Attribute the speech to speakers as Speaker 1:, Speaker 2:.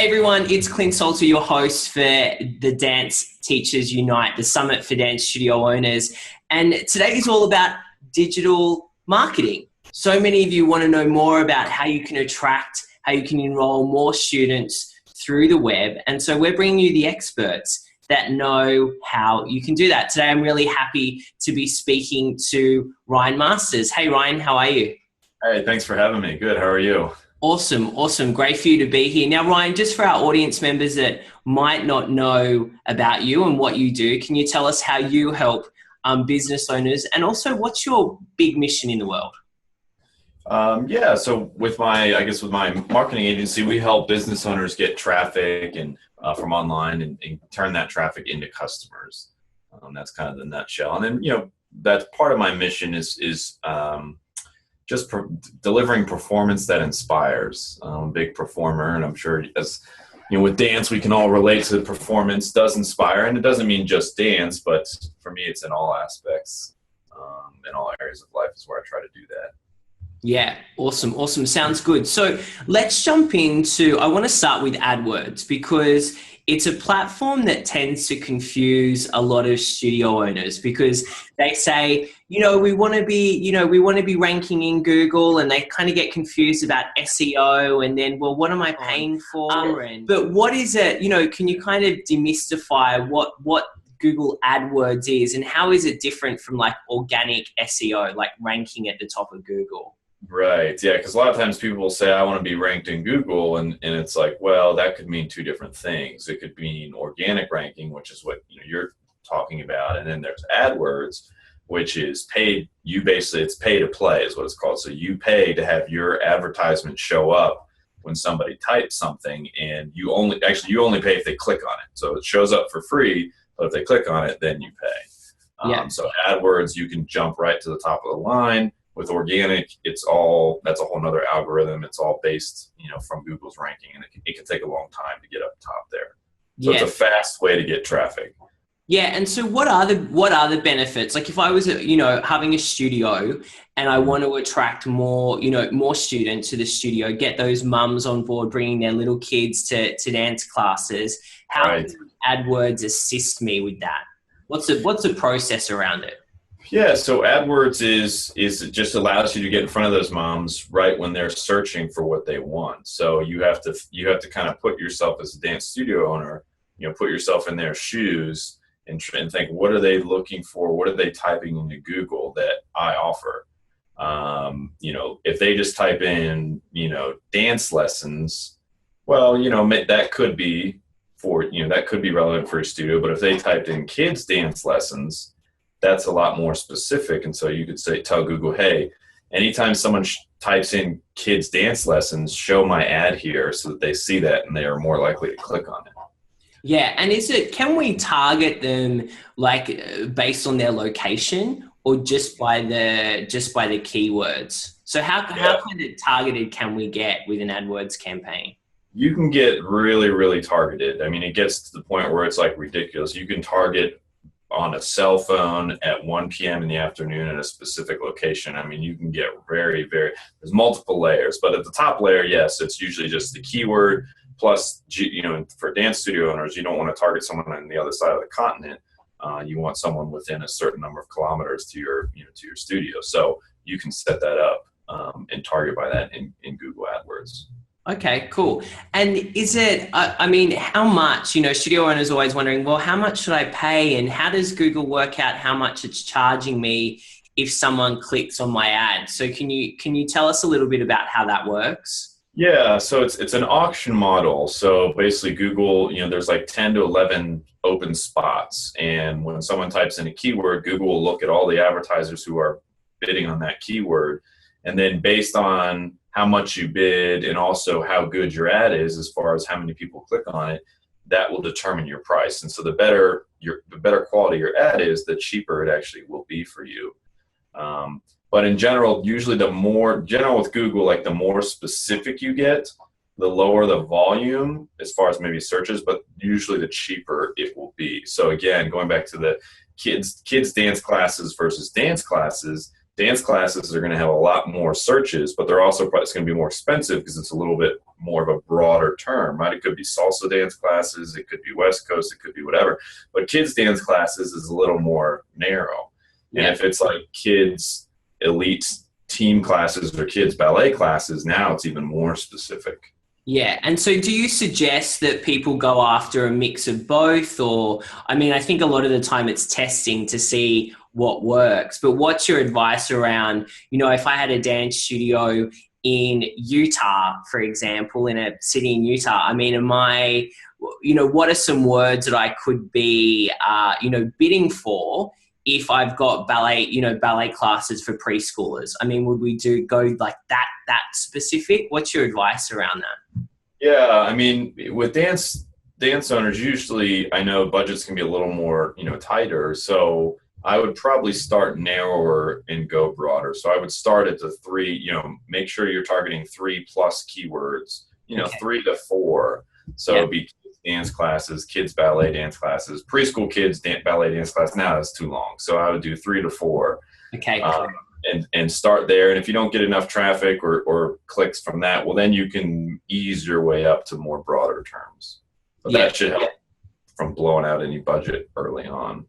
Speaker 1: Hey everyone, it's Clint Salter, your host for the Dance Teachers Unite, the Summit for Dance Studio Owners. And today is all about digital marketing. So many of you want to know more about how you can attract, how you can enroll more students through the web. And so we're bringing you the experts that know how you can do that. Today, I'm really happy to be speaking to Ryan Masters. Hey Ryan, how are you?
Speaker 2: Hey, thanks for having me. Good, how are you?
Speaker 1: Awesome. Great for you to be here. Now, Ryan, just for our audience members that might not know about you and what you do, can you tell us how you help business owners, and also what's your big mission in the world?
Speaker 2: So with my marketing agency, we help business owners get traffic and from online and turn that traffic into customers. That's kind of the nutshell. And then, that's part of my mission is delivering performance that inspires. I'm a big performer, and I'm sure with dance, we can all relate to performance does inspire, and it doesn't mean just dance, but for me, it's in all aspects, in all areas of life is where I try to do that.
Speaker 1: Yeah, awesome. Sounds good. So let's jump into, I want to start with AdWords because it's a platform that tends to confuse a lot of studio owners because they say, we want to be ranking in Google, and they kind of get confused about SEO and then, well, what am I paying for? But what is it, can you kind of demystify what Google AdWords is and how is it different from like organic SEO, like ranking at the top of Google?
Speaker 2: Right. Yeah. Because a lot of times people will say, I want to be ranked in Google. And it's like, well, that could mean two different things. It could mean organic ranking, which is what you're talking about. And then there's AdWords, which is paid. It's pay to play is what it's called. So you pay to have your advertisement show up when somebody types something, and you only pay if they click on it. So it shows up for free, but if they click on it, then you pay. So AdWords, you can jump right to the top of the line. With organic, that's a whole nother algorithm. It's all based, from Google's ranking, and it can take a long time to get up top there. So It's a fast way to get traffic.
Speaker 1: Yeah, and so what are the benefits? Like if I was, having a studio and I want to attract more students to the studio, get those mums on board, bringing their little kids to dance classes. How can AdWords assist me with that? What's the process around it?
Speaker 2: Yeah, so AdWords is it just allows you to get in front of those moms right when they're searching for what they want. So you have to kind of put yourself as a dance studio owner, put yourself in their shoes and think, what are they looking for? What are they typing into Google that I offer? If they just type in, dance lessons, well, that could be relevant for a studio. But if they typed in kids dance lessons, that's a lot more specific. And so you could tell Google, hey, anytime someone types in kids dance lessons, show my ad here so that they see that and they are more likely to click on it.
Speaker 1: Yeah. And can we target them like based on their location or just by the keywords? So how kind of targeted can we get with an AdWords campaign?
Speaker 2: You can get really, really targeted. I mean, it gets to the point where it's like ridiculous. You can target on a cell phone at 1 p.m. in the afternoon in a specific location. I mean, you can get very, very, there's multiple layers, but at the top layer, yes, it's usually just the keyword plus, for dance studio owners, you don't want to target someone on the other side of the continent. You want someone within a certain number of kilometers to your studio. So you can set that up and target by that in Google AdWords.
Speaker 1: Okay, cool. And is it, how much, studio owners are always wondering, well, how much should I pay? And how does Google work out how much it's charging me if someone clicks on my ad? So can you tell us a little bit about how that works?
Speaker 2: Yeah, so it's an auction model. So basically Google, there's like 10 to 11 open spots. And when someone types in a keyword, Google will look at all the advertisers who are bidding on that keyword. And then based on how much you bid and also how good your ad is as far as how many people click on it, that will determine your price. And so the better quality your ad is, the cheaper it actually will be for you. But in general, usually with Google, like the more specific you get, the lower the volume as far as maybe searches, but usually the cheaper it will be. So again, going back to the kids dance classes versus dance dance classes are going to have a lot more searches, but they're also probably, it's going to be more expensive because it's a little bit more of a broader term, right? It could be salsa dance classes, it could be West Coast, it could be whatever. But kids dance classes is a little more narrow. And if it's like kids elite team classes or kids ballet classes, now it's even more specific.
Speaker 1: Yeah. And so do you suggest that people go after a mix of both? Or, I mean, I think a lot of the time it's testing to see what works, but what's your advice around, you know, if I had a dance studio in Utah, for example, in a city in Utah, I mean, you know, what are some words that I could be, you know, bidding for if I've got ballet, you know, ballet classes for preschoolers? I mean, would we go like that specific? What's your advice around that?
Speaker 2: Yeah, I mean, with dance owners, usually I know budgets can be a little more, you know, tighter. So I would probably start narrower and go broader. So I would start at the 3, you know, make sure you're targeting 3+ keywords, you know, 3 to 4. So it'd be kids dance classes, kids ballet dance classes, preschool kids ballet dance class. Now that's too long. So I would do 3 to 4.
Speaker 1: Okay.
Speaker 2: And start there. And if you don't get enough traffic or clicks from that, well, then you can ease your way up to more broader terms. But that should help from blowing out any budget early on.